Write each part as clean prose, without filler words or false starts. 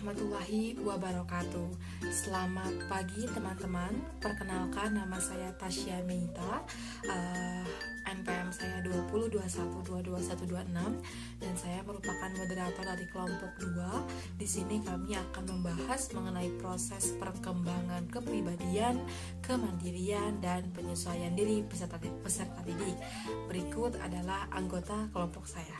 warahmatullahi wabarakatuh. Selamat pagi teman-teman. Perkenalkan, nama saya Tasya Meita. NPM saya 2021222126 dan saya merupakan moderator dari kelompok 2. Di sini kami akan membahas mengenai proses perkembangan kepribadian, kemandirian dan penyesuaian diri peserta didik. Berikut adalah anggota kelompok saya.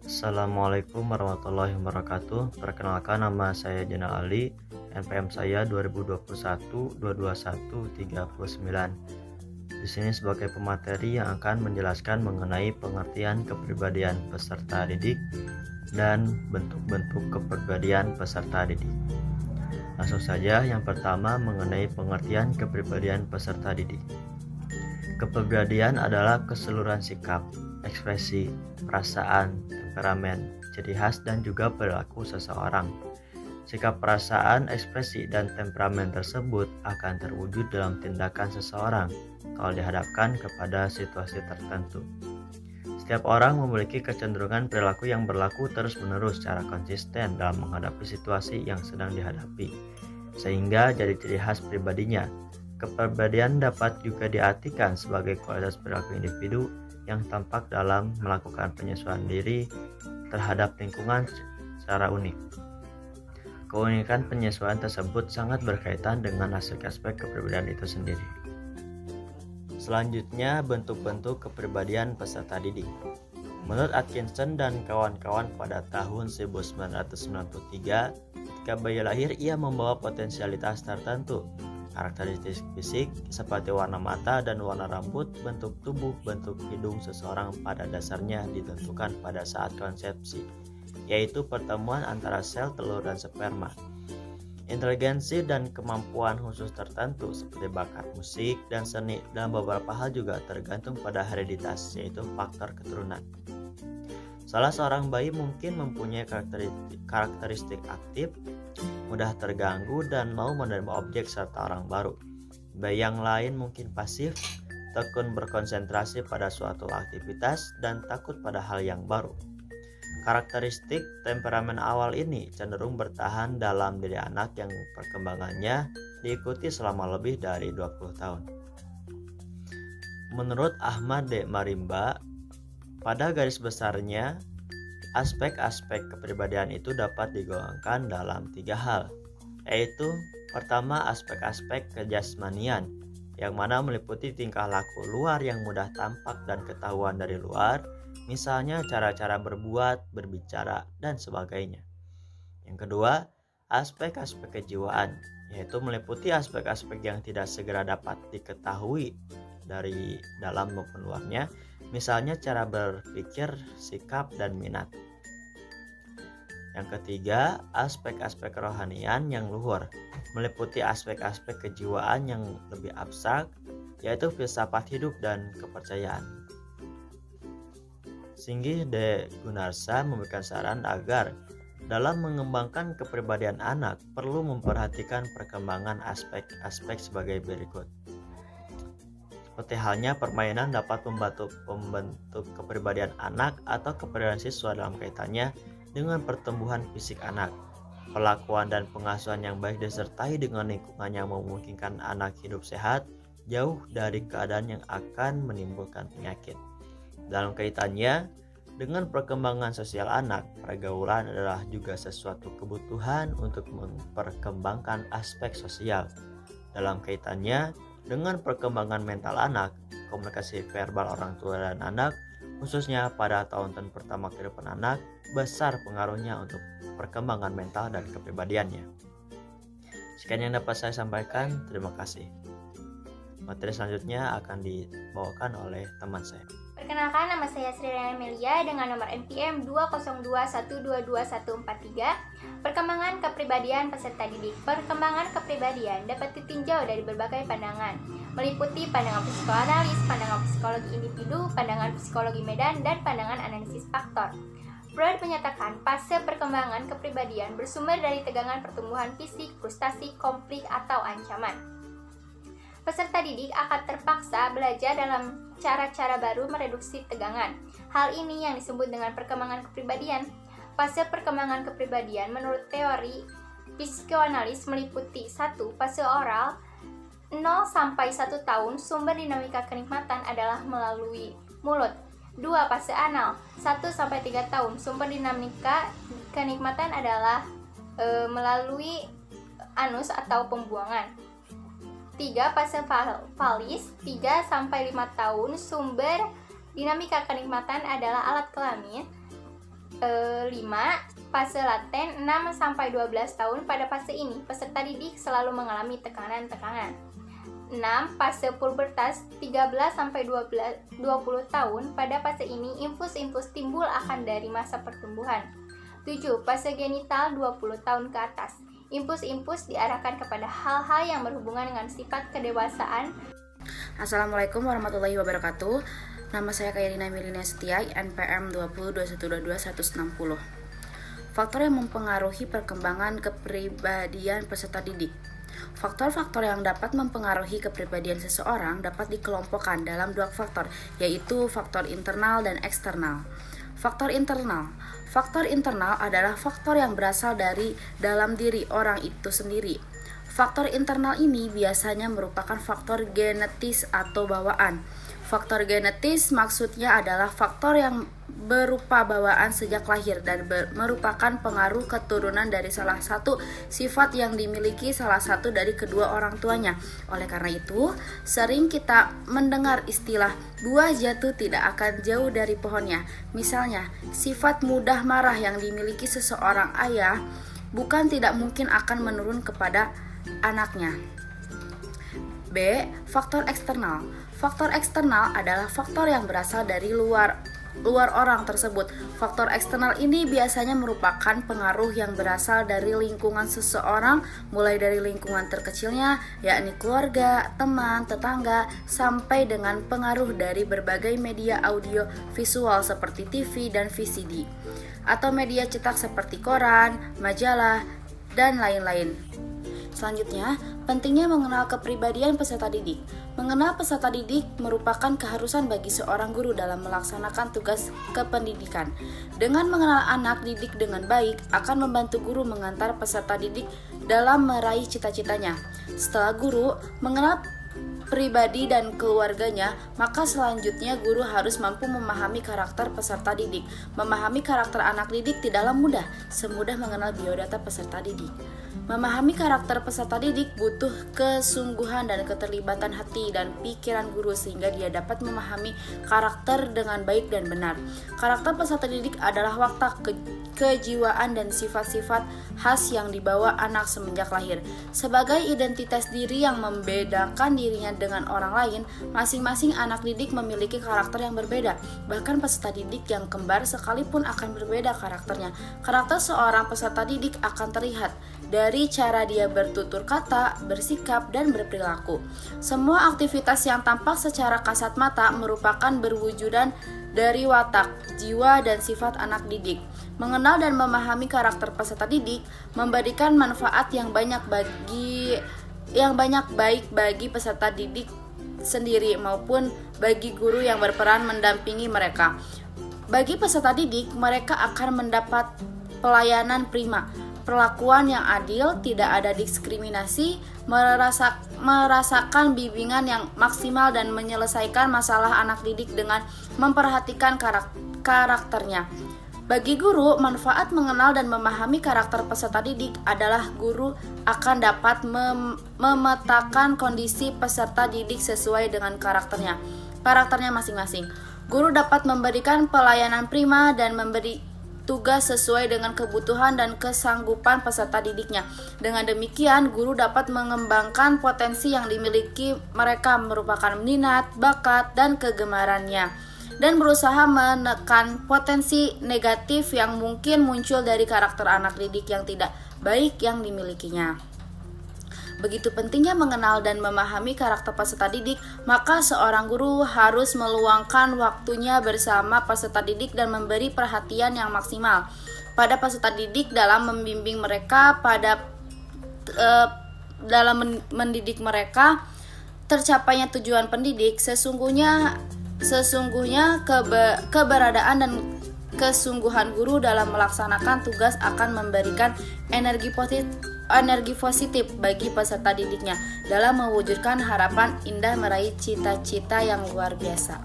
Assalamualaikum warahmatullahi wabarakatuh. Perkenalkan, nama saya Jenal Ali. NPM saya 2021222139. Di sini sebagai pemateri yang akan menjelaskan mengenai pengertian kepribadian peserta didik dan bentuk-bentuk kepribadian peserta didik. Langsung saja, yang pertama mengenai pengertian kepribadian peserta didik. Kepribadian adalah keseluruhan sikap, ekspresi, perasaan, temperamen, ciri khas dan juga perilaku seseorang. Sikap, perasaan, ekspresi, dan temperamen tersebut akan terwujud dalam tindakan seseorang kalau dihadapkan kepada situasi tertentu. Setiap orang memiliki kecenderungan perilaku yang berlaku terus-menerus secara konsisten dalam menghadapi situasi yang sedang dihadapi, sehingga jadi ciri khas pribadinya. Kepribadian dapat juga diartikan sebagai kualitas perilaku individu yang tampak dalam melakukan penyesuaian diri terhadap lingkungan secara unik. Keunikan penyesuaian tersebut sangat berkaitan dengan aspek-aspek kepribadian itu sendiri. Selanjutnya, bentuk-bentuk kepribadian peserta didik. Menurut Atkinson dan kawan-kawan pada tahun 1993, ketika bayi lahir ia membawa potensialitas tertentu. Karakteristik fisik seperti warna mata dan warna rambut, bentuk tubuh, bentuk hidung seseorang pada dasarnya ditentukan pada saat konsepsi, yaitu pertemuan antara sel telur dan sperma. Inteligensi dan kemampuan khusus tertentu seperti bakat musik dan seni dan beberapa hal juga tergantung pada hereditas, yaitu faktor keturunan. Salah seorang bayi mungkin mempunyai karakteristik aktif, mudah terganggu dan mau menerima objek serta orang baru. Bayi yang lain mungkin pasif, tekun berkonsentrasi pada suatu aktivitas dan takut pada hal yang baru. Karakteristik temperamen awal ini cenderung bertahan dalam diri anak yang perkembangannya diikuti selama lebih dari 20 tahun. Menurut Ahmad D. Marimba, pada garis besarnya, aspek-aspek kepribadian itu dapat digolongkan dalam 3 hal, yaitu pertama, aspek-aspek kejasmanian, yang mana meliputi tingkah laku luar yang mudah tampak dan ketahuan dari luar, misalnya cara-cara berbuat, berbicara, dan sebagainya. Yang kedua, aspek-aspek kejiwaan, yaitu meliputi aspek-aspek yang tidak segera dapat diketahui dari dalam maupun luarnya, misalnya cara berpikir, sikap, dan minat. Yang ketiga, aspek-aspek kerohanian yang luhur, meliputi aspek-aspek kejiwaan yang lebih abstrak, yaitu filsafat hidup dan kepercayaan. Singgih D. Gunarsa memberikan saran agar dalam mengembangkan kepribadian anak perlu memperhatikan perkembangan aspek-aspek sebagai berikut. Seperti halnya permainan dapat membentuk kepribadian anak atau kepribadian siswa dalam kaitannya dengan pertumbuhan fisik anak. Pelakuan dan pengasuhan yang baik disertai dengan lingkungan yang memungkinkan anak hidup sehat, jauh dari keadaan yang akan menimbulkan penyakit. Dalam kaitannya dengan perkembangan sosial anak, pergaulan adalah juga sesuatu kebutuhan untuk memperkembangkan aspek sosial. Dalam kaitannya dengan perkembangan mental anak, komunikasi verbal orang tua dan anak, khususnya pada tahun-tahun pertama kehidupan anak, besar pengaruhnya untuk perkembangan mental dan kepribadiannya. Sekian yang dapat saya sampaikan, terima kasih. Materi selanjutnya akan dibawakan oleh teman saya. Perkenalkan, nama saya Sri Rayana Melia dengan nomor NPM 202122143. Perkembangan kepribadian peserta didik. Perkembangan kepribadian dapat ditinjau dari berbagai pandangan, meliputi pandangan psikoanalis, pandangan psikologi individu, pandangan psikologi medan, dan pandangan analisis faktor. Freud menyatakan fase perkembangan kepribadian bersumber dari tegangan pertumbuhan fisik, frustasi, konflik, atau ancaman. Peserta didik akan terpaksa belajar dalam cara-cara baru mereduksi tegangan. Hal ini yang disebut dengan perkembangan kepribadian. Fase perkembangan kepribadian menurut teori psikoanalis meliputi 1. Fase oral 0 sampai 1 tahun, sumber dinamika kenikmatan adalah melalui mulut. 2. Fase anal 1 sampai 3 tahun, sumber dinamika kenikmatan adalah melalui anus atau pembuangan. 3. Fase falis 3 sampai 5 tahun, sumber dinamika kenikmatan adalah alat kelamin. 5. Fase laten 6 sampai 12 tahun. Pada fase ini peserta didik selalu mengalami tekanan-tekanan. 6. Fase pubertas 13 sampai 20 tahun. Pada fase ini impuls-impuls timbul akan dari masa pertumbuhan. 7. Fase genital 20 tahun ke atas. Impuls-impuls diarahkan kepada hal-hal yang berhubungan dengan sifat kedewasaan. Assalamualaikum warahmatullahi wabarakatuh. Nama saya Kairina Milina Setia, NPM 2021221160. Faktor yang mempengaruhi perkembangan kepribadian peserta didik. Faktor-faktor yang dapat mempengaruhi kepribadian seseorang dapat dikelompokkan dalam 2 faktor, yaitu faktor internal dan eksternal. Faktor internal. Faktor internal adalah faktor yang berasal dari dalam diri orang itu sendiri. Faktor internal ini biasanya merupakan faktor genetis atau bawaan. Faktor genetis maksudnya adalah faktor yang berupa bawaan sejak lahir dan merupakan pengaruh keturunan dari salah satu sifat yang dimiliki salah satu dari kedua orang tuanya. Oleh karena itu, sering kita mendengar istilah buah jatuh tidak akan jauh dari pohonnya. Misalnya, sifat mudah marah yang dimiliki seseorang ayah bukan tidak mungkin akan menurun kepada anaknya. B. Faktor eksternal. Faktor eksternal adalah faktor yang berasal dari luar orang tersebut. Faktor eksternal ini biasanya merupakan pengaruh yang berasal dari lingkungan seseorang, mulai dari lingkungan terkecilnya, yakni keluarga, teman, tetangga, sampai dengan pengaruh dari berbagai media audio visual seperti TV dan VCD, atau media cetak seperti koran, majalah, dan lain-lain. Selanjutnya, pentingnya mengenal kepribadian peserta didik. Mengenal peserta didik merupakan keharusan bagi seorang guru dalam melaksanakan tugas kependidikan. Dengan mengenal anak didik dengan baik, akan membantu guru mengantar peserta didik dalam meraih cita-citanya. Setelah guru mengenal pribadi dan keluarganya, maka selanjutnya guru harus mampu memahami karakter peserta didik. Memahami karakter anak didik tidaklah mudah, semudah mengenal biodata peserta didik. Memahami karakter peserta didik butuh kesungguhan dan keterlibatan hati dan pikiran guru sehingga dia dapat memahami karakter dengan baik dan benar. Karakter peserta didik adalah watak, kejiwaan, dan sifat-sifat khas yang dibawa anak semenjak lahir. Sebagai identitas diri yang membedakan dirinya dengan orang lain, masing-masing anak didik memiliki karakter yang berbeda. Bahkan peserta didik yang kembar sekalipun akan berbeda karakternya. Karakter seorang peserta didik akan terlihat dari cara dia bertutur kata, bersikap, dan berperilaku. Semua aktivitas yang tampak secara kasat mata merupakan berwujudan dari watak, jiwa, dan sifat anak didik. Mengenal dan memahami karakter peserta didik memberikan manfaat yang banyak baik bagi peserta didik sendiri maupun bagi guru yang berperan mendampingi mereka. Bagi peserta didik, mereka akan mendapat pelayanan prima, perlakuan yang adil, tidak ada diskriminasi, merasakan bimbingan yang maksimal, dan menyelesaikan masalah anak didik dengan memperhatikan karakternya. Bagi guru, manfaat mengenal dan memahami karakter peserta didik adalah guru akan dapat memetakan kondisi peserta didik sesuai dengan karakternya masing-masing. Guru dapat memberikan pelayanan prima dan memberi tugas sesuai dengan kebutuhan dan kesanggupan peserta didiknya. Dengan demikian, guru dapat mengembangkan potensi yang dimiliki mereka merupakan minat, bakat, dan kegemarannya, dan berusaha menekan potensi negatif yang mungkin muncul dari karakter anak didik yang tidak baik yang dimilikinya. Begitu pentingnya mengenal dan memahami karakter peserta didik, maka seorang guru harus meluangkan waktunya bersama peserta didik dan memberi perhatian yang maksimal pada peserta didik dalam membimbing mereka dalam mendidik mereka tercapainya tujuan pendidik. Sesungguhnya keberadaan kesungguhan guru dalam melaksanakan tugas akan memberikan energi positif bagi peserta didiknya dalam mewujudkan harapan indah meraih cita-cita yang luar biasa.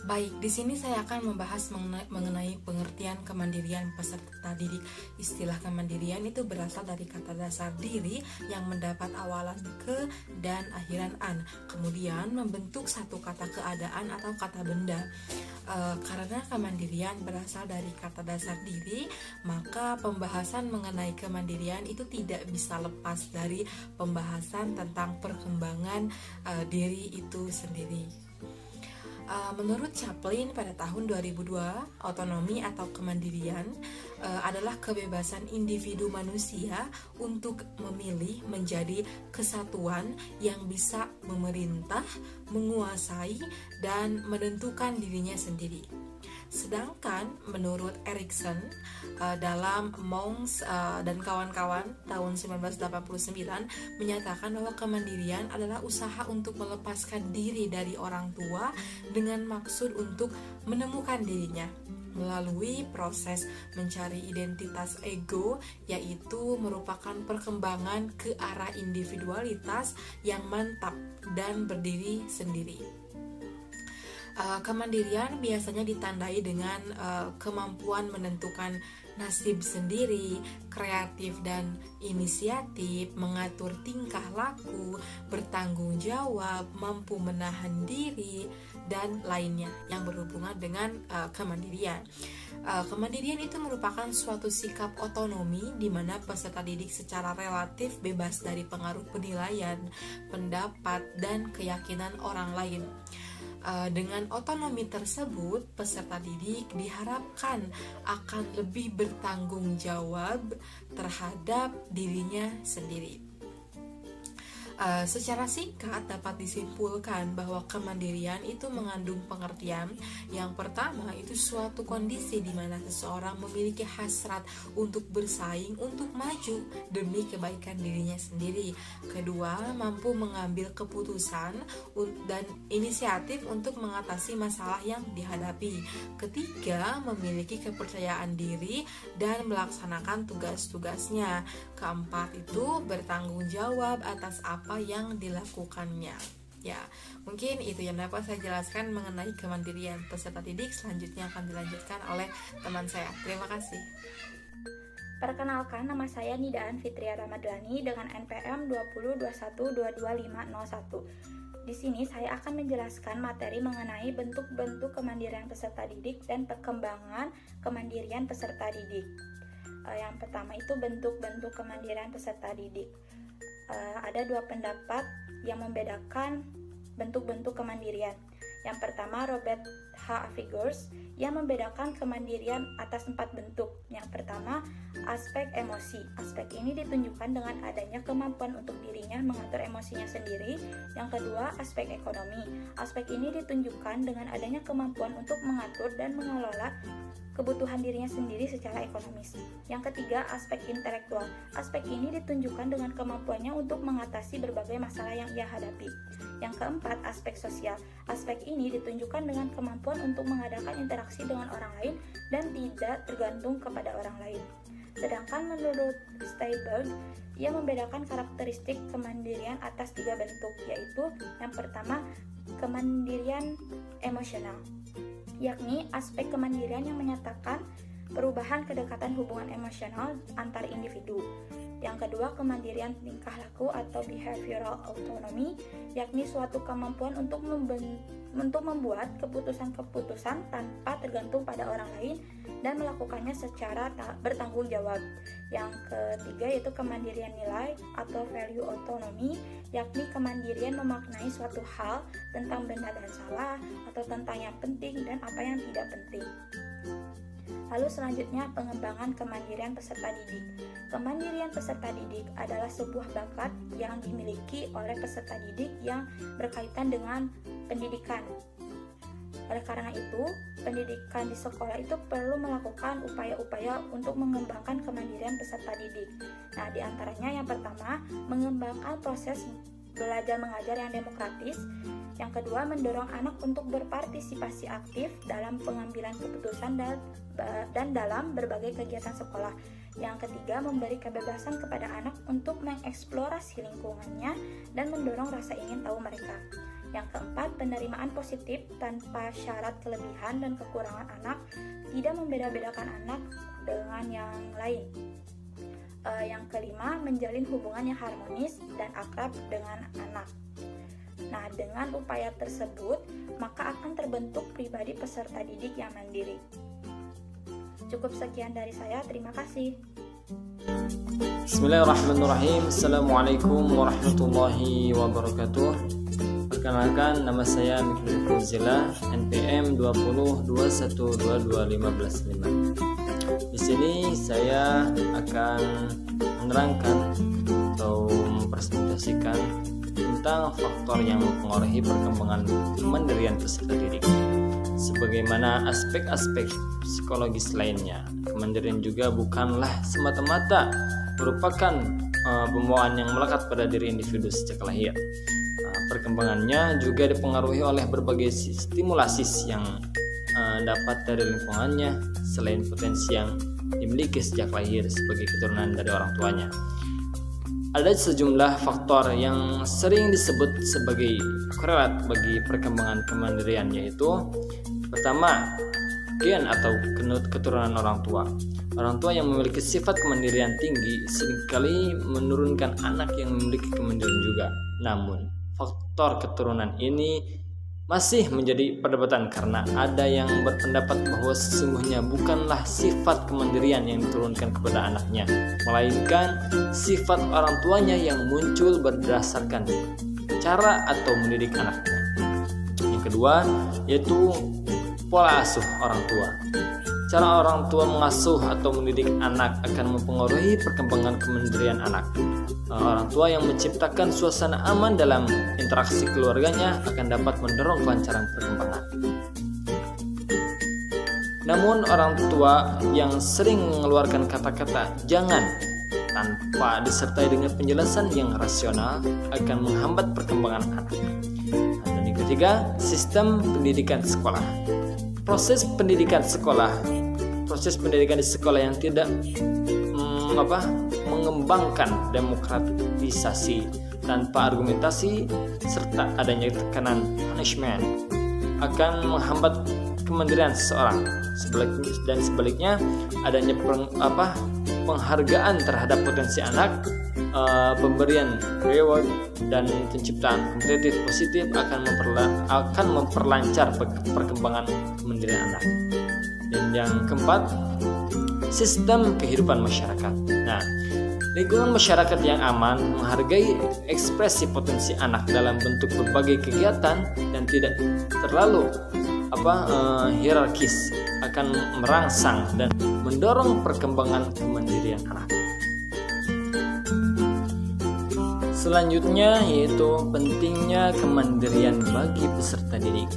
Baik, di sini saya akan membahas mengenai pengertian kemandirian peserta didik. Istilah kemandirian itu berasal dari kata dasar diri yang mendapat awalan ke dan akhiran an, kemudian membentuk satu kata keadaan atau kata benda. Karena kemandirian berasal dari kata dasar diri, maka pembahasan mengenai kemandirian itu tidak bisa lepas dari pembahasan tentang perkembangan diri itu sendiri. Menurut Chaplin pada tahun 2002, otonomi atau kemandirian adalah kebebasan individu manusia untuk memilih menjadi kesatuan yang bisa memerintah, menguasai, dan menentukan dirinya sendiri. Sedangkan menurut Erikson dalam Monks dan kawan-kawan tahun 1989 menyatakan bahwa kemandirian adalah usaha untuk melepaskan diri dari orang tua dengan maksud untuk menemukan dirinya melalui proses mencari identitas ego, yaitu merupakan perkembangan ke arah individualitas yang mantap dan berdiri sendiri. Kemandirian biasanya ditandai dengan kemampuan menentukan nasib sendiri, kreatif dan inisiatif, mengatur tingkah laku, bertanggung jawab, mampu menahan diri, dan lainnya yang berhubungan dengan kemandirian. Kemandirian itu merupakan suatu sikap otonomi di mana peserta didik secara relatif bebas dari pengaruh penilaian, pendapat, dan keyakinan orang lain. Dengan otonomi tersebut, peserta didik diharapkan akan lebih bertanggung jawab terhadap dirinya sendiri. Secara singkat dapat disimpulkan bahwa kemandirian itu mengandung pengertian. Yang pertama itu suatu kondisi di mana seseorang memiliki hasrat untuk bersaing, untuk maju demi kebaikan dirinya sendiri. Kedua, mampu mengambil keputusan dan inisiatif untuk mengatasi masalah yang dihadapi. Ketiga, memiliki kepercayaan diri dan melaksanakan tugas-tugasnya. Keempat itu bertanggung jawab atas apa yang dilakukannya. Ya, mungkin itu yang dapat saya jelaskan mengenai kemandirian peserta didik. Selanjutnya akan dilanjutkan oleh teman saya. Terima kasih. Perkenalkan, nama saya Nidaan Fitria Ramadhani dengan NPM 2021222501. Di sini saya akan menjelaskan materi mengenai bentuk-bentuk kemandirian peserta didik dan perkembangan kemandirian peserta didik. Yang pertama itu bentuk-bentuk kemandirian peserta didik. Ada dua pendapat yang membedakan bentuk-bentuk kemandirian. Yang pertama, Robert H. Vigors yang membedakan kemandirian atas 4 bentuk. Yang pertama, aspek emosi. Aspek ini ditunjukkan dengan adanya kemampuan untuk dirinya mengatur emosinya sendiri. Yang kedua, aspek ekonomi. Aspek ini ditunjukkan dengan adanya kemampuan untuk mengatur dan mengelola kebutuhan dirinya sendiri secara ekonomis. Yang ketiga, aspek intelektual. Aspek ini ditunjukkan dengan kemampuannya untuk mengatasi berbagai masalah yang ia hadapi. Yang keempat, aspek sosial. Aspek ini ditunjukkan dengan kemampuan untuk mengadakan interaksi dengan orang lain dan tidak tergantung kepada orang lain. Sedangkan menurut Steinberg, ia membedakan karakteristik kemandirian atas 3 bentuk, yaitu yang pertama, kemandirian emosional, yakni aspek kemandirian yang menyatakan perubahan kedekatan hubungan emosional antar individu. Yang kedua, kemandirian tingkah laku atau behavioral autonomy, yakni suatu kemampuan untuk membuat keputusan-keputusan tanpa tergantung pada orang lain dan melakukannya secara bertanggung jawab. Yang ketiga yaitu kemandirian nilai atau value autonomy, yakni kemandirian memaknai suatu hal tentang benar dan salah atau tentang yang penting dan apa yang tidak penting. Lalu selanjutnya, pengembangan kemandirian peserta didik. Kemandirian peserta didik adalah sebuah bakat yang dimiliki oleh peserta didik yang berkaitan dengan pendidikan. Oleh karena itu, pendidikan di sekolah itu perlu melakukan upaya-upaya untuk mengembangkan kemandirian peserta didik. Nah, di antaranya yang pertama, mengembangkan proses belajar mengajar yang demokratis. Yang kedua, mendorong anak untuk berpartisipasi aktif dalam pengambilan keputusan dan dalam berbagai kegiatan sekolah. Yang ketiga, memberi kebebasan kepada anak untuk mengeksplorasi lingkungannya dan mendorong rasa ingin tahu mereka. Yang keempat, penerimaan positif tanpa syarat kelebihan dan kekurangan anak, tidak membeda-bedakan anak dengan yang lain. Yang kelima, menjalin hubungan yang harmonis dan akrab dengan anak. Nah, dengan upaya tersebut, maka akan terbentuk pribadi peserta didik yang mandiri. Cukup sekian dari saya, terima kasih. Bismillahirrahmanirrahim. Assalamualaikum warahmatullahi wabarakatuh. Perkenalkan, nama saya Mikri Fuzila, NPM 2021221555. Di sini saya akan menerangkan atau mempresentasikan tentang faktor yang mempengaruhi perkembangan kemandirian peserta didik. Sebagaimana aspek-aspek psikologis lainnya, kemandirian juga bukanlah semata-mata merupakan pembawaan yang melekat pada diri individu sejak lahir. Perkembangannya juga dipengaruhi oleh berbagai stimulasi yang dapat dari lingkungannya, selain potensi yang dimiliki sejak lahir sebagai keturunan dari orang tuanya. Ada sejumlah faktor yang sering disebut sebagai korelat bagi perkembangan kemandirian, yaitu pertama, gen atau keturunan orang tua. Orang tua yang memiliki sifat kemandirian tinggi seringkali menurunkan anak yang memiliki kemandirian juga. Namun, faktor keturunan ini masih menjadi perdebatan karena ada yang berpendapat bahwa sesungguhnya bukanlah sifat kemandirian yang diturunkan kepada anaknya, melainkan sifat orang tuanya yang muncul berdasarkan cara atau mendidik anaknya. Yang kedua, yaitu pola asuh orang tua. Cara orang tua mengasuh atau mendidik anak akan mempengaruhi perkembangan kemandirian anak. Orang tua yang menciptakan suasana aman dalam interaksi keluarganya akan dapat mendorong kelancaran perkembangan. Namun orang tua yang sering mengeluarkan kata-kata "jangan" tanpa disertai dengan penjelasan yang rasional akan menghambat perkembangan anak. Dan yang ketiga, sistem pendidikan sekolah. Proses pendidikan di sekolah yang tidak mengembangkan demokratisasi tanpa argumentasi serta adanya tekanan punishment akan menghambat kemandirian seseorang. Dan sebaliknya, adanya penghargaan terhadap potensi anak, pemberian reward dan penciptaan kompetitif positif akan memperlancar perkembangan kemandirian anak. Dan yang keempat, sistem kehidupan masyarakat. Nah, lingkungan masyarakat yang aman menghargai ekspresi potensi anak dalam bentuk berbagai kegiatan dan tidak terlalu hierarkis akan merangsang dan mendorong perkembangan kemandirian anak. Selanjutnya yaitu pentingnya kemandirian bagi peserta didik.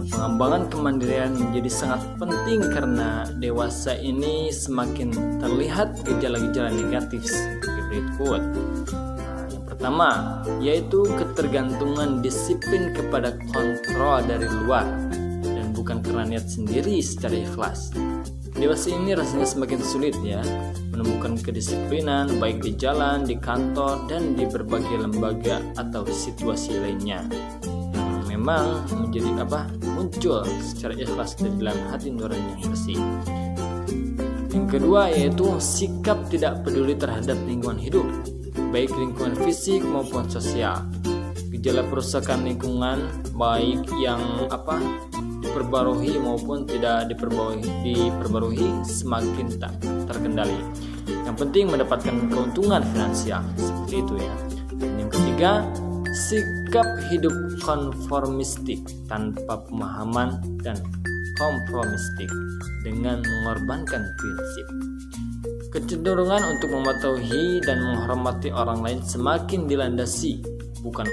Pengembangan kemandirian menjadi sangat penting karena dewasa ini semakin terlihat gejala-gejala negatif seperti berikut. Yang pertama yaitu ketergantungan disiplin kepada kontrol dari luar dan bukan karena niat sendiri secara ikhlas. Dewasa ini rasanya semakin sulit menemukan kedisiplinan baik di jalan, di kantor, dan di berbagai lembaga atau situasi lainnya yang memang menjadi muncul secara ikhlas dari dalam hati nurani yang bersih. Yang kedua yaitu sikap tidak peduli terhadap lingkungan hidup, baik lingkungan fisik maupun sosial. Gejala perusakan lingkungan baik yang diperbarui maupun tidak diperbarui semakin tak terkendali. Yang penting mendapatkan keuntungan finansial seperti itu ya. Dan yang ketiga, sikap hidup konformistik tanpa pemahaman dan kompromistik dengan mengorbankan prinsip. Kecenderungan untuk mematuhi dan menghormati orang lain semakin dilandasi bukan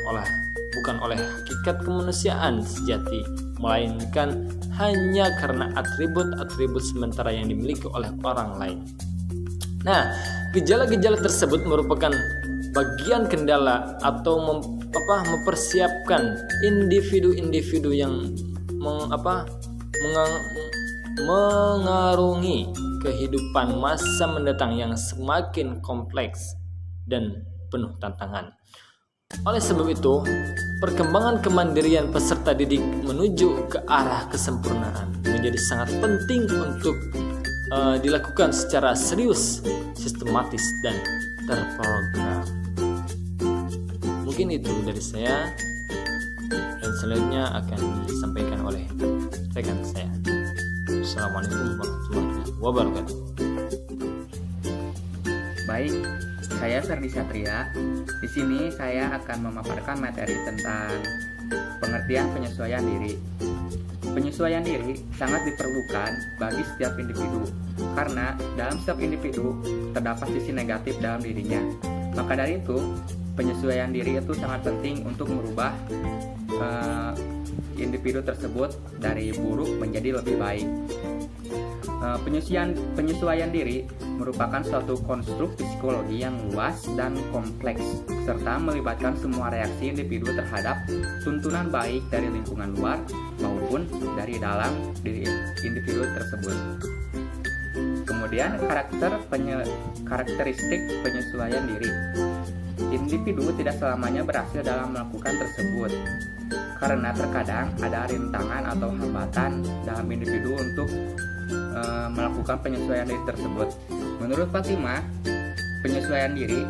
oleh hakikat kemanusiaan sejati, melainkan hanya karena atribut-atribut sementara yang dimiliki oleh orang lain. Nah, gejala-gejala tersebut merupakan bagian kendala atau mempersiapkan individu-individu yang mengarungi kehidupan masa mendatang yang semakin kompleks dan penuh tantangan. Oleh sebab itu, perkembangan kemandirian peserta didik menuju ke arah kesempurnaan menjadi sangat penting untuk dilakukan secara serius, sistematis, dan terprogram. Mungkin itu dari saya, dan selanjutnya akan disampaikan oleh rekan saya. Assalamualaikum warahmatullahi wabarakatuh. Baik, saya Ferdi Satria. Di sini saya akan memaparkan materi tentang pengertian penyesuaian diri. Penyesuaian diri sangat diperlukan bagi setiap individu, karena dalam setiap individu terdapat sisi negatif dalam dirinya. Maka dari itu, penyesuaian diri itu sangat penting untuk merubah individu tersebut dari buruk menjadi lebih baik. Penyesuaian diri merupakan suatu konstruk psikologi yang luas dan kompleks, serta melibatkan semua reaksi individu terhadap tuntunan baik dari lingkungan luar maupun dari dalam diri individu tersebut. Kemudian karakteristik penyesuaian diri. Individu tidak selamanya berhasil dalam melakukan tersebut, karena terkadang ada rintangan atau hambatan dalam individu untuk melakukan penyesuaian diri tersebut. Menurut Fatimah, penyesuaian diri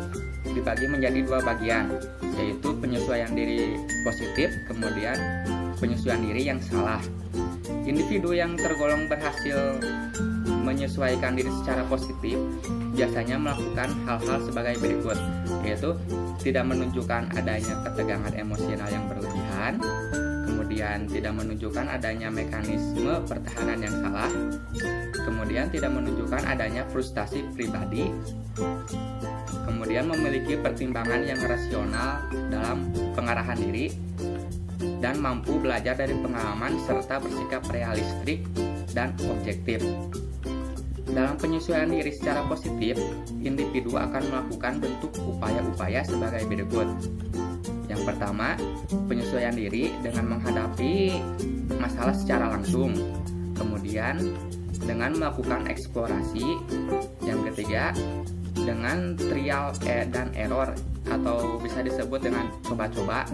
dibagi menjadi dua bagian, yaitu penyesuaian diri positif, kemudian penyesuaian diri yang salah. Individu yang tergolong berhasil menyesuaikan diri secara positif biasanya melakukan hal-hal sebagai berikut, yaitu tidak menunjukkan adanya ketegangan emosional yang berlebihan, kemudian tidak menunjukkan adanya mekanisme pertahanan yang salah, kemudian tidak menunjukkan adanya frustasi pribadi, kemudian memiliki pertimbangan yang rasional dalam pengarahan diri, dan mampu belajar dari pengalaman serta bersikap realistik dan objektif. Dalam penyesuaian diri secara positif, individu akan melakukan bentuk upaya-upaya sebagai berikut. Yang pertama, penyesuaian diri dengan menghadapi masalah secara langsung. Kemudian, dengan melakukan eksplorasi. Yang ketiga, dengan trial dan error atau bisa disebut dengan coba-coba.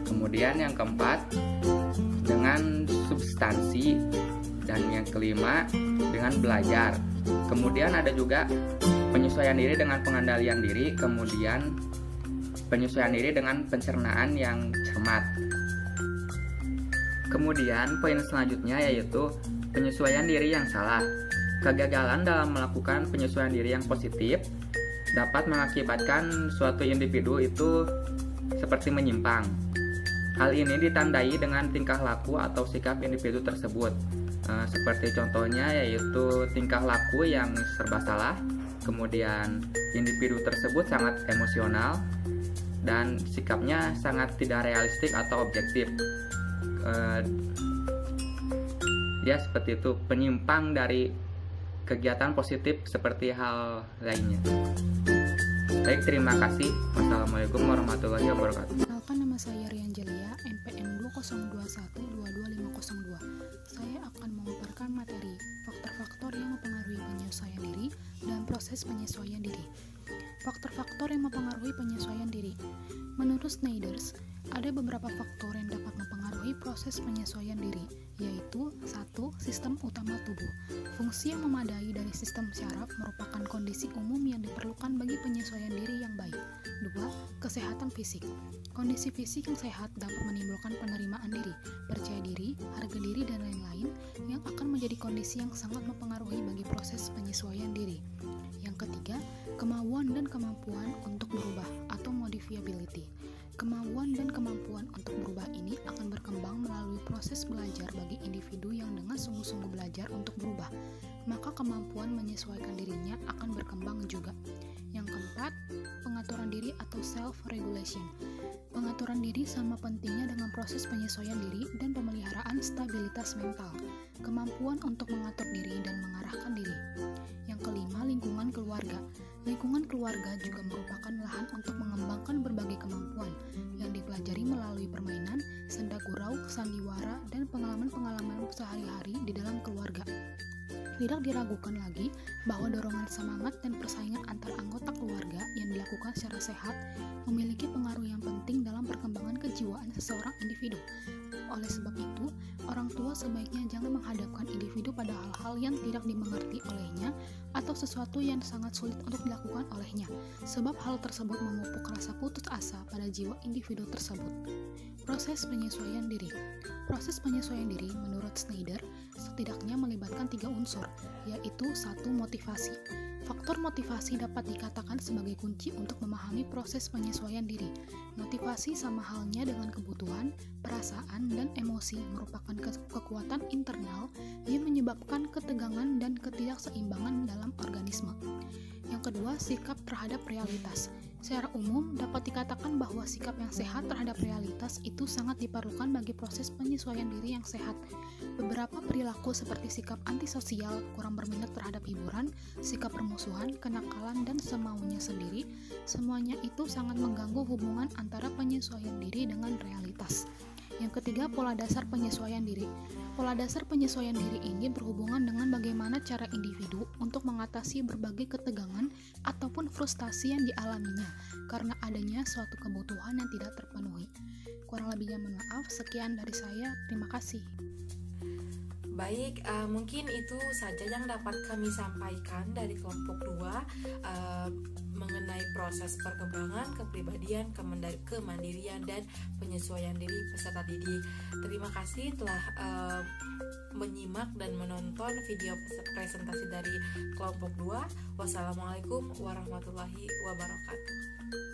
Kemudian yang keempat, dengan substansi. Dan yang kelima, dengan belajar. Kemudian ada juga penyesuaian diri dengan pengendalian diri, kemudian penyesuaian diri dengan pencernaan yang cermat. Kemudian poin selanjutnya yaitu penyesuaian diri yang salah. Kegagalan dalam melakukan penyesuaian diri yang positif dapat mengakibatkan suatu individu itu seperti menyimpang. Hal ini ditandai dengan tingkah laku atau sikap individu tersebut. Seperti contohnya yaitu tingkah laku yang serba salah, kemudian individu tersebut sangat emosional dan sikapnya sangat tidak realistik atau objektif. Ya seperti itu, penyimpang dari kegiatan positif seperti hal lainnya. Baik, terima kasih. Wassalamualaikum warahmatullahi wabarakatuh. Kenalkan, nama saya Rian Jelia, NPM 202122502. Saya akan memaparkan materi faktor-faktor yang mempengaruhi penyesuaian diri dan proses penyesuaian diri. Faktor-faktor yang mempengaruhi penyesuaian diri. Menurut Snyder's, ada beberapa faktor yang dapat mempengaruhi proses penyesuaian diri, yaitu 1. Sistem utama tubuh. Fungsi yang memadai dari sistem syaraf merupakan kondisi umum yang diperlukan bagi penyesuaian diri yang baik. 2. Kesehatan fisik. Kondisi fisik yang sehat dapat menimbulkan penerimaan diri, percaya diri, harga diri, dan lain-lain yang akan menjadi kondisi yang sangat mempengaruhi bagi proses penyesuaian diri. Yang ketiga, kemauan dan kemampuan untuk berubah atau modifiability. Kemauan dan kemampuan untuk berubah ini akan berkembang melalui proses belajar bagi individu yang dengan sungguh-sungguh belajar untuk berubah, maka kemampuan menyesuaikan dirinya akan berkembang juga. Yang keempat, pengaturan diri atau self-regulation. Pengaturan diri sama pentingnya dengan proses penyesuaian diri dan pemeliharaan stabilitas mental, kemampuan untuk mengatur diri dan mengarahkan diri. Yang kelima, lingkungan keluarga. Lingkungan keluarga juga merupakan lahan untuk mengembangkan berbagai kemampuan yang dipelajari melalui permainan, senda gurau, sandiwara, dan pengalaman-pengalaman sehari-hari di dalam keluarga. Tidak diragukan lagi bahwa dorongan semangat dan persaingan antar anggota keluarga yang dilakukan secara sehat memiliki pengaruh yang penting dalam perkembangan kejiwaan seseorang individu. Oleh sebab itu, orang tua sebaiknya jangan menghadapkan individu pada hal-hal yang tidak dimengerti olehnya atau sesuatu yang sangat sulit untuk dilakukan olehnya, sebab hal tersebut memupuk rasa putus asa pada jiwa individu tersebut. Proses penyesuaian diri. Proses penyesuaian diri menurut Schneider setidaknya melibatkan 3 unsur, yaitu 1. Motivasi. Faktor motivasi dapat dikatakan sebagai kunci untuk memahami proses penyesuaian diri. Motivasi sama halnya dengan kebutuhan, perasaan, dan emosi merupakan kekuatan internal yang menyebabkan ketegangan dan ketidakseimbangan dalam organisme. Yang kedua, sikap terhadap realitas. Secara umum, dapat dikatakan bahwa sikap yang sehat terhadap realitas itu sangat diperlukan bagi proses penyesuaian diri yang sehat. Beberapa perilaku seperti sikap antisosial, kurang berminat terhadap hiburan, sikap permusuhan, kenakalan, dan semaunya sendiri, semuanya itu sangat mengganggu hubungan antara penyesuaian diri dengan realitas. Yang ketiga, pola dasar penyesuaian diri. Pola dasar penyesuaian diri ini berhubungan dengan bagaimana cara individu untuk mengatasi berbagai ketegangan ataupun frustasi yang dialaminya karena adanya suatu kebutuhan yang tidak terpenuhi. Kurang lebihnya mohon maaf, sekian dari saya, terima kasih. Baik, mungkin itu saja yang dapat kami sampaikan dari kelompok 2 mengenai proses perkembangan kepribadian, kemandirian, dan penyesuaian diri peserta didik. Terima kasih telah menyimak dan menonton video presentasi dari kelompok 2. Wassalamualaikum warahmatullahi wabarakatuh.